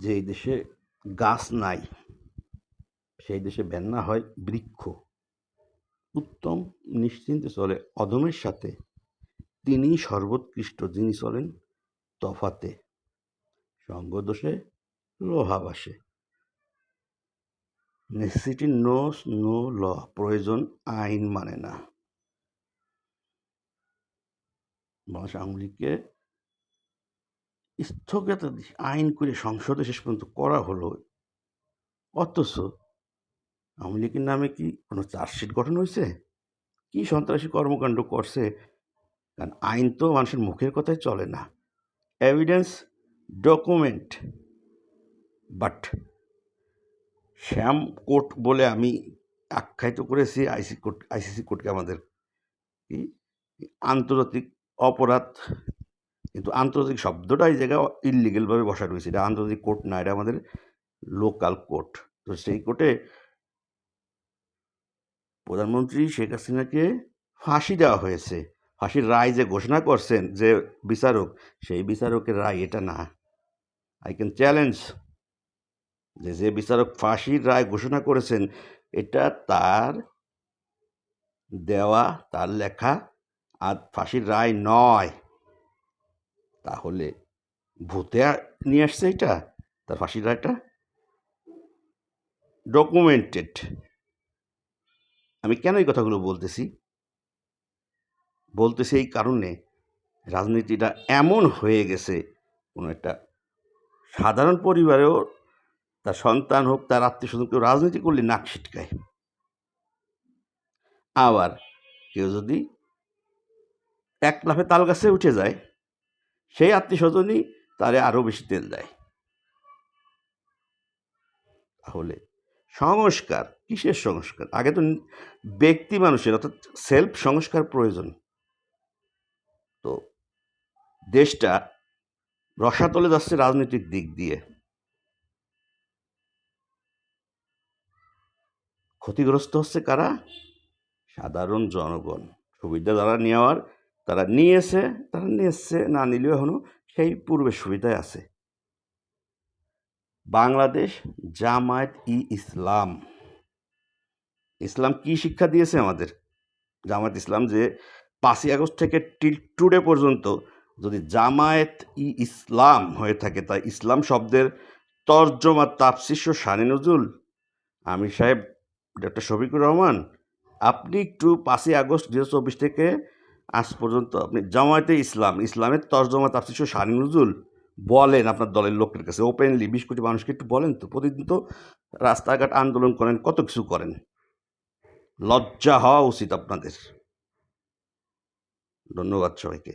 যেই দেশে গাছ নাই সেই দেশে বন্যা হয় বৃক্ষ। উত্তম নিশ্চিন্তে চলে অধমের সাথে, তিনিই সর্বোৎকৃষ্ট যিনি চলেন তফাতে। সঙ্গদোষে লোহা ভাসে। নেসেসিটি নোস নো ল, প্রয়োজন আইন মানে না। বাংলাদেশ আওয়ামী লীগকে স্থগিতাদেশ আইন করে সংসদে শেষ পর্যন্ত করা হলো, অথচ আওয়ামী লীগের নামে কি কোনো চার্জশিট গঠন হয়েছে? কি সন্ত্রাসী কর্মকাণ্ড করছে? কারণ আইন তো মানুষের মুখের কথাই চলে না, evidence document. But Shyam court বলে আমি আখ্যায়িত করেছি আইসিসি কোর্টকে, আমাদের কি আন্তর্জাতিক অপরাধ, কিন্তু আন্তর্জাতিক শব্দটা এই জায়গায় ইললিগেলভাবে বসা রয়েছে। এটা আন্তর্জাতিক কোর্ট না, এটা আমাদের লোকাল কোর্ট। তো সেই কোর্টে প্রধানমন্ত্রী শেখ হাসিনাকে ফাঁসি দেওয়া হয়েছে। ফাঁসির রায় যে ঘোষণা করছেন যে বিচারক, সেই বিচারকের রায় এটা না। আই ক্যান চ্যালেঞ্জ যে বিচারক ফাঁসির রায় ঘোষণা করেছেন, এটা তার দেওয়া, তার লেখা, আর ফাঁসির রায় নয়। তাহলে ভূতে নিয়ে আসছে এটা, তার ফাঁসির রায়টা ডকুমেন্টেড। আমি কেন এই কথাগুলো বলতেছি এই কারণে, রাজনীতিটা এমন হয়ে গেছে, কোনো একটা সাধারণ পরিবারেও তার সন্তান হোক, তার আত্মীয় স্বজন কেউ রাজনীতি করলে নাক ছিটকায়। আবার কেউ যদি এক লাফে তাল গাছে উঠে যায়, সেই আত্মীয় স্বজনই তারে আরও বেশি তেল দেয়। তাহলে সংস্কার কিসের সংস্কার? আগে তো ব্যক্তি মানুষের অর্থাৎ সেলফ সংস্কার প্রয়োজন। তো দেশটা রসাতলে যাচ্ছে রাজনৈতিক দিক দিয়ে। ক্ষতিগ্রস্ত হচ্ছে কারা? সাধারণ জনগণ। সুবিধা যারা নেওয়ার তারা নিয়েছে, না নিলেও এখনো সেই পূর্বের সুবিধায় আছে। বাংলাদেশ জামায়াত ইসলাম, ইসলাম কি শিক্ষা দিয়েছে আমাদের? জামায়াত ইসলাম যে 5ই আগস্ট থেকে টিল টুডে পর্যন্ত যদি জামায়াত ইসলাম হয়ে থাকে, তাই ইসলাম শব্দের তর্জমা তাফসীর শানে নজুল আমির সাহেব ডক্টর শফিকুর রহমান, আপনি একটু 5ই আগস্ট 2024 থেকে আজ পর্যন্ত আপনি জামায়াতে ইসলামের তর্জমা তাফসীর শানে নজুল বলেন আপনার দলের লোকের কাছে ওপেনলি। 20 কোটি মানুষকে একটু বলেন তো। প্রতিদিন তো রাস্তাঘাট আন্দোলন করেন, কত কিছু করেন। লজ্জা হওয়া উচিত আপনাদের। ধন্যবাদ সবাইকে।